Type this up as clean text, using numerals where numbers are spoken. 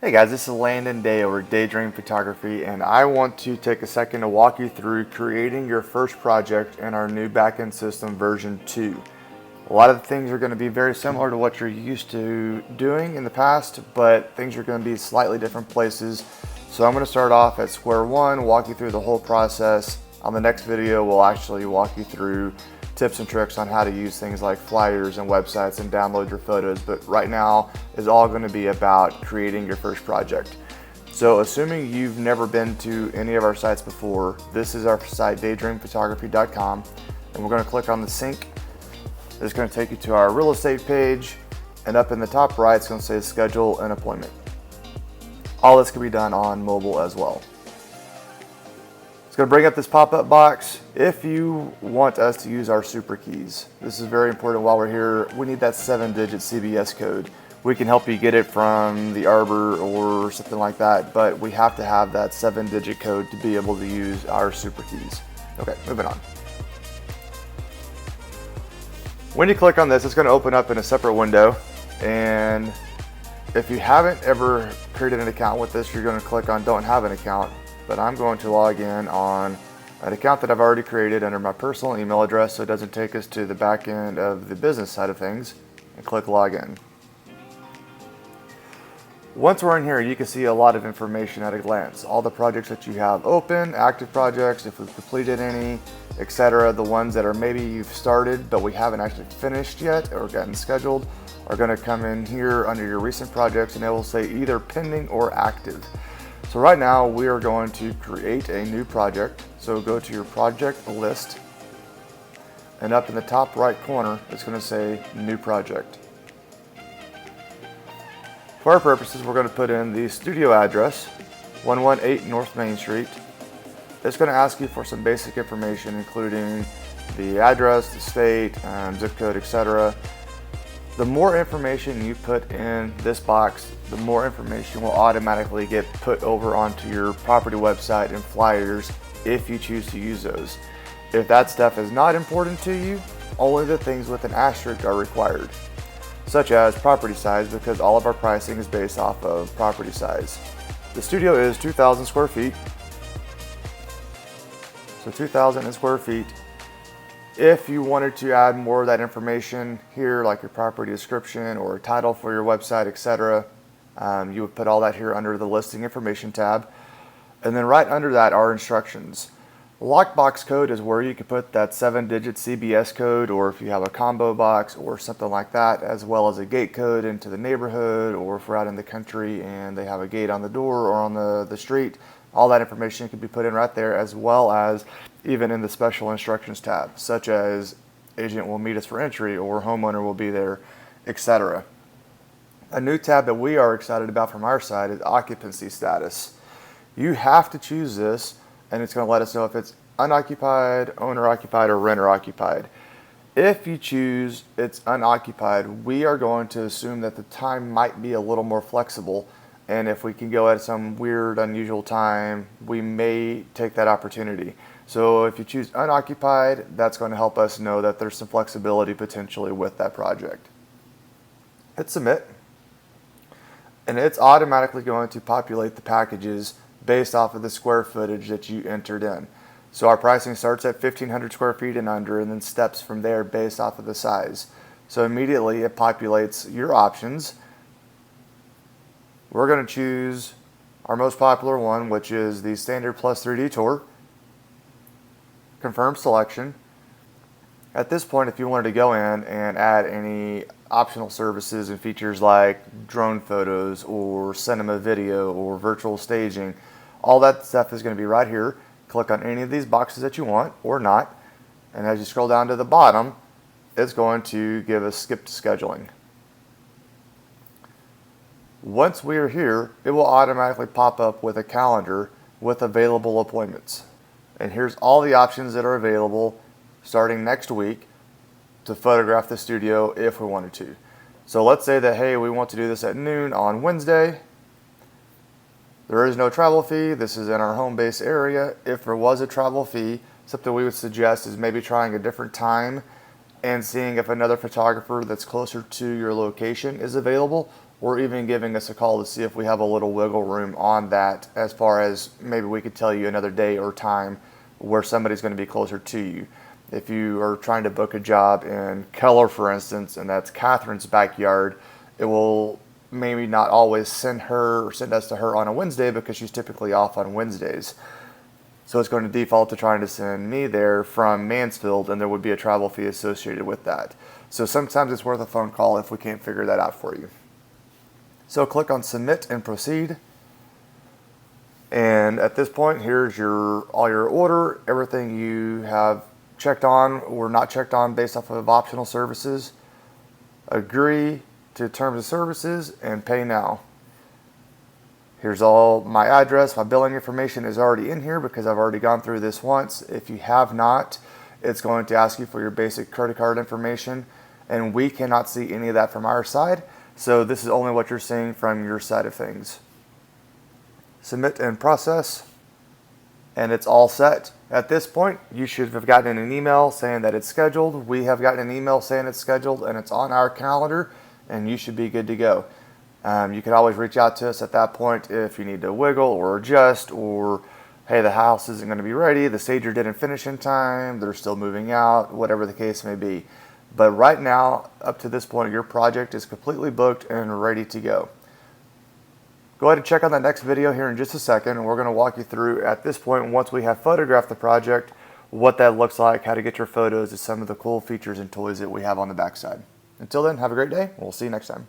Hey guys, this is Landon Day over at DayDream Photography, and I want to take a second to walk you through creating your first project in our new backend system version 2. A lot of the things are going to be very similar to what you're used to doing in the past, but things are going to be slightly different places. So I'm going to start off at square one, walk you through the whole process. On the next video, we'll actually walk you through tips and tricks on how to use things like flyers and websites and download your photos, but right now is all going to be about creating your first project. So assuming you've never been to any of our sites before, this is our site, daydreamphotography.com, and we're going to click on the sync. It's going to take you to our real estate page, and up in the top right it's going to say schedule an appointment. All this can be done on mobile as well. It's going to bring up this pop-up box. If you want us to use our super keys, this is very important while we're here. We need that 7-digit CBS code. We can help you get it from the Arbor or something like that, but we have to have that 7-digit code to be able to use our super keys. Okay, moving on. When you click on this, it's going to open up in a separate window, and if you haven't ever created an account with this, you're going to click on don't have an account. But I'm going to log in on an account that I've already created under my personal email address so it doesn't take us to the back end of the business side of things, and click login. Once we're in here, you can see a lot of information at a glance. All the projects that you have open, active projects, if we've completed any, etc. The ones that are maybe you've started but we haven't actually finished yet or gotten scheduled are going to come in here under your recent projects, and it will say either pending or active. So right now we are going to create a new project. So go to your project list, and up in the top right corner it's going to say new project. For our purposes, we're going to put in the studio address, 118 North Main Street. It's going to ask you for some basic information, including the address, the state, zip code, etc. The more information you put in this box, the more information will automatically get put over onto your property website and flyers if you choose to use those. If that stuff is not important to you, only the things with an asterisk are required, such as property size, because all of our pricing is based off of property size. The studio is 2,000 square feet, so 2,000 square feet. If you wanted to add more of that information here, like your property description or a title for your website, etc., you would put all that here under the listing information tab. And then right under that are instructions. Lockbox code is where you can put that 7-digit CBS code, or if you have a combo box or something like that, as well as a gate code into the neighborhood, or if we're out in the country and they have a gate on the door or on the street. All that information can be put in right there, as well as even in the special instructions tab, such as agent will meet us for entry or homeowner will be there, etc. A new tab that we are excited about from our side is occupancy status. You have to choose this, and it's going to let us know if it's unoccupied, owner occupied, or renter occupied. If you choose it's unoccupied, we are going to assume that the time might be a little more flexible, and if we can go at some weird, unusual time, we may take that opportunity. So if you choose unoccupied, that's going to help us know that there's some flexibility potentially with that project. Hit submit, and it's automatically going to populate the packages based off of the square footage that you entered in. So our pricing starts at 1,500 square feet and under, and then steps from there based off of the size. So immediately it populates your options. We're going to choose our most popular one, which is the Standard Plus 3D Tour. Confirm selection. At this point, if you wanted to go in and add any optional services and features like drone photos or cinema video or virtual staging, all that stuff is going to be right here. Click on any of these boxes that you want or not, and as you scroll down to the bottom, it's going to give us skip to scheduling. Once we are here, it will automatically pop up with a calendar with available appointments. And here's all the options that are available starting next week to photograph the studio if we wanted to. So let's say that, hey, we want to do this at noon on Wednesday. There is no travel fee. This is in our home base area. If there was a travel fee, something we would suggest is maybe trying a different time and seeing if another photographer that's closer to your location is available, or even giving us a call to see if we have a little wiggle room on that, as far as maybe we could tell you another day or time where somebody's going to be closer to you. If you are trying to book a job in Keller, for instance, and that's Catherine's backyard, it will maybe not always send us to her on a Wednesday because she's typically off on Wednesdays. So it's going to default to trying to send me there from Mansfield, and there would be a travel fee associated with that. So sometimes it's worth a phone call if we can't figure that out for you. So click on Submit and Proceed. And at this point, here's all your order, everything you have checked on or not checked on based off of optional services. Agree to terms of services and pay now. Here's all my address. My billing information is already in here because I've already gone through this once. If you have not, it's going to ask you for your basic credit card information, and we cannot see any of that from our side. So this is only what you're seeing from your side of things. Submit and process, and it's all set. At this point, you should have gotten an email saying that it's scheduled. We have gotten an email saying it's scheduled, and it's on our calendar, and you should be good to go. You can always reach out to us at that point if you need to wiggle or adjust, or hey, the house isn't going to be ready, the stager didn't finish in time, they're still moving out, whatever the case may be. But right now, up to this point, your project is completely booked and ready to go. Go ahead and check out that next video here in just a second, and we're going to walk you through, at this point, once we have photographed the project, what that looks like, how to get your photos, and some of the cool features and toys that we have on the backside. Until then, have a great day. We'll see you next time.